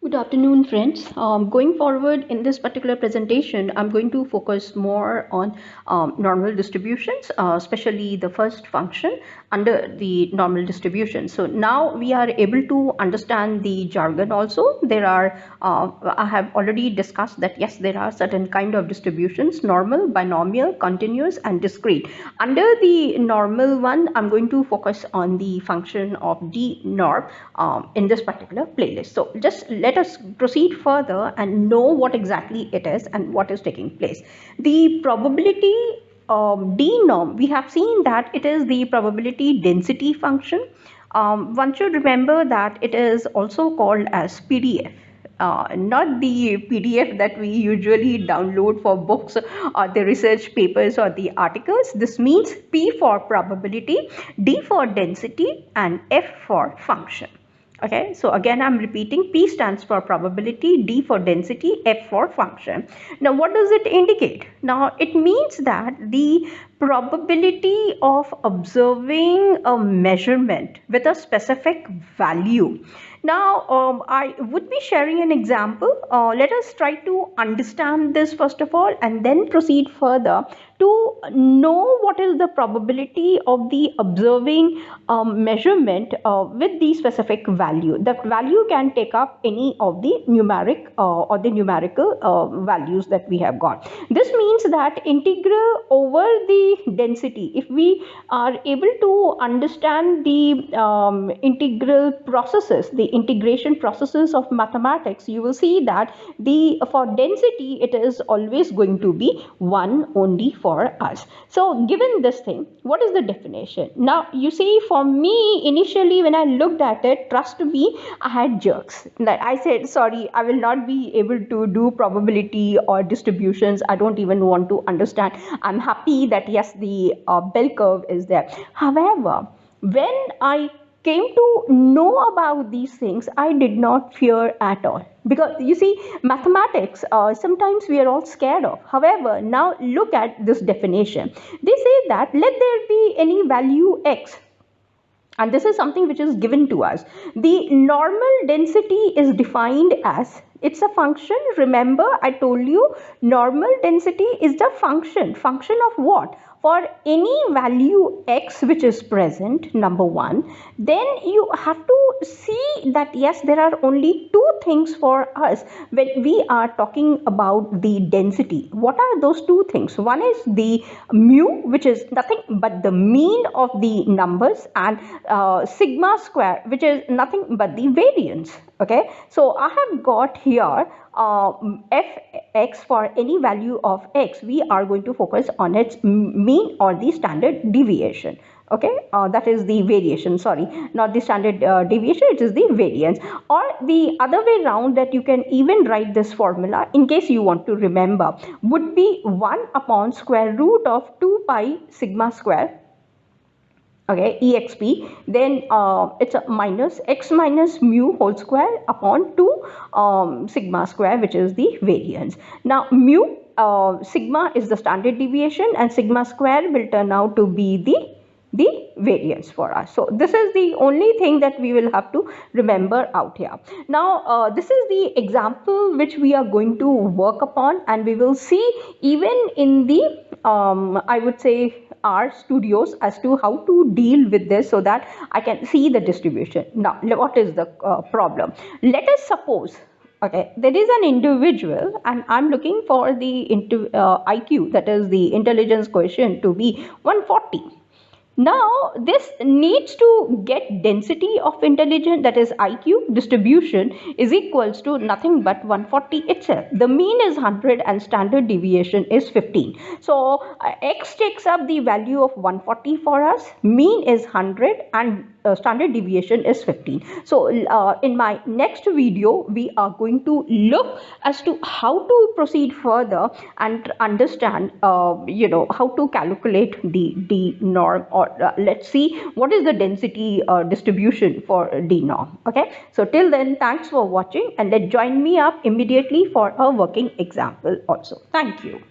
Good afternoon, friends. Going forward in this particular presentation, I'm going to focus more on normal distributions, especially the first function under the normal distribution. So now we are able to understand the jargon also. I have already discussed that yes, there are certain kind of distributions: normal, binomial, continuous, and discrete. Under the normal one, I'm going to focus on the function of dnorm in this particular playlist. So just let us proceed further and know what exactly it is and what is taking place. The probability dnorm, we have seen that it is the probability density function. One should remember that it is also called as PDF. Not the PDF that we usually download for books or the research papers or the articles. This means P for probability, D for density, and F for function. Okay, so again I'm repeating, P stands for probability, D for density, F for function. Now what does it indicate? Now it means that the probability of observing a measurement with a specific value. Now I would be sharing an example. Let us try to understand this first of all and then proceed further to know what is the probability of the observing measurement with the specific value. That value can take up any of the numeric or the numerical values that we have got. This means that integral over the density, if we are able to understand the integral processes, the integration processes of mathematics, you will see that for density it is always going to be 1 only for us. So given this thing, what is the definition? Now you see, for me initially when I looked at it, trust me, I had jerks. I said, sorry, I will not be able to do probability or distributions. I don't even want to understand. I'm happy that yes, the bell curve is there. However, when I came to know about these things, I did not fear at all. Because you see, mathematics, sometimes we are all scared of. However, now look at this definition. They say that let there be any value x, and this is something which is given to us. The normal density is defined as, it's a function. Remember, I told you normal density is the function of what? For any value x which is present, number one, then you have to see that yes, there are only two things for us when we are talking about the density. What are those two things? One is the mu, which is nothing but the mean of the numbers, and sigma square, which is nothing but the variance. Okay, so I have got here fx for any value of x. We are going to focus on its mean or the standard deviation. Okay, that is the variation, sorry, not the standard deviation, it is the variance. Or the other way round, that you can even write this formula in case you want to remember, would be 1 upon square root of 2 pi sigma square, okay, exp, then it's a minus x minus mu whole square upon 2 sigma square, which is the variance. Now mu, sigma is the standard deviation, and sigma square will turn out to be the variance for us. So this is the only thing that we will have to remember out here. Now this is the example which we are going to work upon, and we will see even in the I would say R studios as to how to deal with this, so that I can see the distribution. Now what is the problem? Let us suppose, okay, there is an individual and I'm looking for the IQ, that is the intelligence quotient, to be 140. Now this needs to get density of intelligence, that is IQ distribution, is equals to nothing but 140 itself. The mean is 100 and standard deviation is 15. So x takes up the value of 140 for us, mean is 100 and standard deviation is 15. So in my next video we are going to look as to how to proceed further and understand how to calculate the dnorm, or let's see what is the density distribution for dnorm. Okay, so till then, thanks for watching, and join me up immediately for a working example also. Thank you.